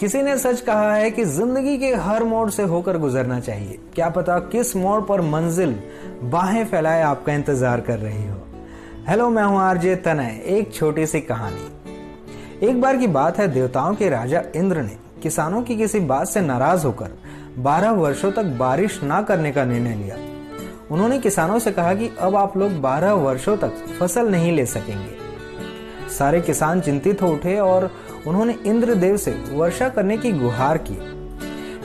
किसी ने सच कहा है कि जिंदगी के हर मोड़ से होकर गुजरना चाहिए। क्या पता किस मोड़ पर मंजिल बाहें फैलाए आपका इंतजार कर रही हो। हेलो, मैं हूं आरजे तनय। एक छोटी सी कहानी। एक बार की बात है, देवताओं के राजा इंद्र ने किसानों की किसी बात से नाराज होकर 12 वर्षों तक बारिश ना करने का निर्णय लिया। उन्होंने किसानों से कहा कि अब आप लोग 12 वर्षों तक फसल नहीं ले सकेंगे। सारे किसान चिंतित हो उठे और उन्होंने इंद्रदेव से वर्षा करने की गुहार की।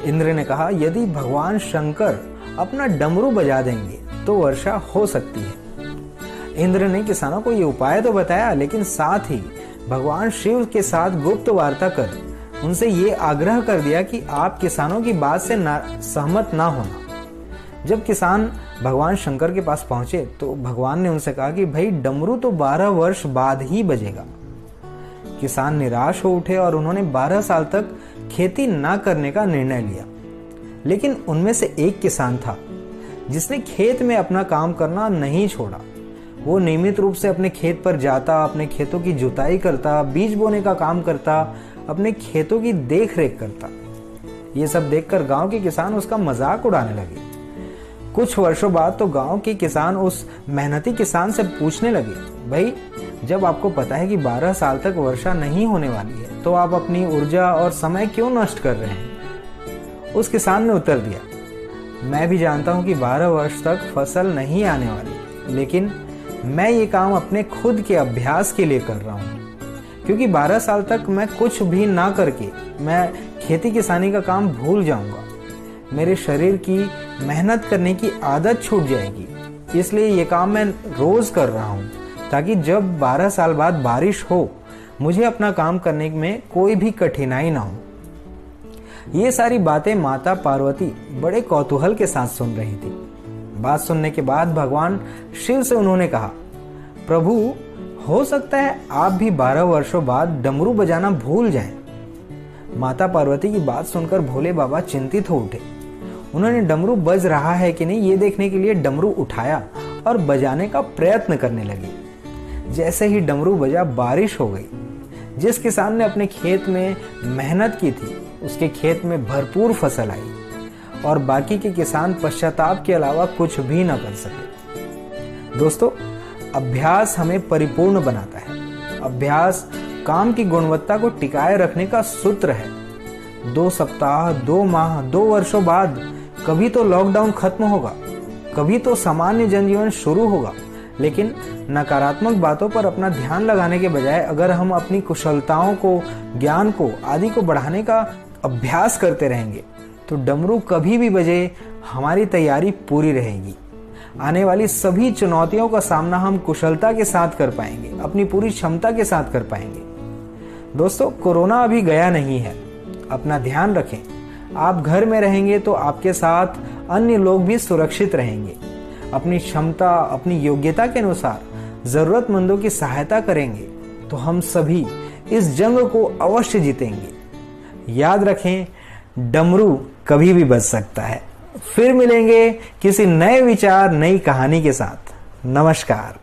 इंद्र ने कहा, यदि भगवान शंकर अपना डमरू बजा देंगे तो वर्षा हो सकती है। इंद्र ने किसानों को ये उपाय तो बताया, लेकिन साथ ही भगवान शिव के साथ गुप्त वार्ता कर उनसे ये आग्रह कर दिया कि आप किसानों की बात से सहमत ना होना। जब किसान भगवान शंकर के पास पहुंचे तो भगवान ने उनसे कहा कि भाई, डमरू तो 12 वर्ष बाद ही बजेगा। किसान निराश हो उठे और उन्होंने 12 साल तक खेती ना करने का निर्णय लिया। लेकिन उनमें से एक किसान था जिसने खेत में अपना काम करना नहीं छोड़ा। वो नियमित रूप से अपने खेत पर जाता, अपने खेतों की जुताई करता, बीज बोने का काम करता, अपने खेतों की देख रेख करता। ये सब देखकर गांव के किसान उसका मजाक उड़ाने लगे। कुछ वर्षों बाद तो गांव के किसान उस मेहनती किसान से पूछने लगे, भाई, जब आपको पता है कि 12 साल तक वर्षा नहीं होने वाली है तो आप अपनी ऊर्जा और समय क्यों नष्ट कर रहे हैं? उस किसान ने उत्तर दिया, मैं भी जानता हूं कि 12 वर्ष तक फसल नहीं आने वाली, लेकिन मैं ये काम अपने खुद के अभ्यास के लिए कर रहा हूं, क्योंकि 12 साल तक मैं कुछ भी ना करके मैं खेती किसानी का काम भूल जाऊंगा। मेरे शरीर की मेहनत करने की आदत छूट जाएगी, इसलिए ये काम मैं रोज कर रहा हूँ, ताकि जब 12 साल बाद बारिश हो मुझे अपना काम करने में कोई भी कठिनाई ना हो। ये सारी बातें माता पार्वती बड़े कौतूहल के साथ सुन रही थी। बात सुनने के बाद भगवान शिव से उन्होंने कहा, प्रभु, हो सकता है आप भी 12 वर्षों बाद डमरू बजाना भूल जाएं। माता पार्वती की बात सुनकर भोले बाबा चिंतित हो उठे। उन्होंने डमरू बज रहा है कि नहीं ये देखने के लिए डमरू उठाया और बजाने का प्रयत्न करने लगे। जैसे ही डमरू बजा, बारिश हो गई। जिस किसान ने अपने खेत में मेहनत की थी उसके खेत में भरपूर फसल आई और बाकी के किसान पश्चाताप के अलावा कुछ भी न कर सके। दोस्तों, अभ्यास हमें परिपूर्ण बनाता है। अभ्यास काम की गुणवत्ता को टिकाए रखने का सूत्र है। 2 सप्ताह, 2 माह, 2 वर्षों बाद कभी तो लॉकडाउन खत्म होगा, कभी तो सामान्य जनजीवन शुरू होगा, लेकिन नकारात्मक बातों पर अपना ध्यान लगाने के बजाय अगर हम अपनी कुशलताओं को, ज्ञान को आदि को बढ़ाने का अभ्यास करते रहेंगे तो डमरू कभी भी बजे, हमारी तैयारी पूरी रहेगी। आने वाली सभी चुनौतियों का सामना हम कुशलता के साथ कर पाएंगे, अपनी पूरी क्षमता के साथ कर पाएंगे। दोस्तों, कोरोना अभी गया नहीं है, अपना ध्यान रखें। आप घर में रहेंगे तो आपके साथ अन्य लोग भी सुरक्षित रहेंगे। अपनी क्षमता, अपनी योग्यता के अनुसार जरूरतमंदों की सहायता करेंगे तो हम सभी इस जंग को अवश्य जीतेंगे। याद रखें, डमरू कभी भी बज सकता है। फिर मिलेंगे किसी नए विचार, नई कहानी के साथ। नमस्कार।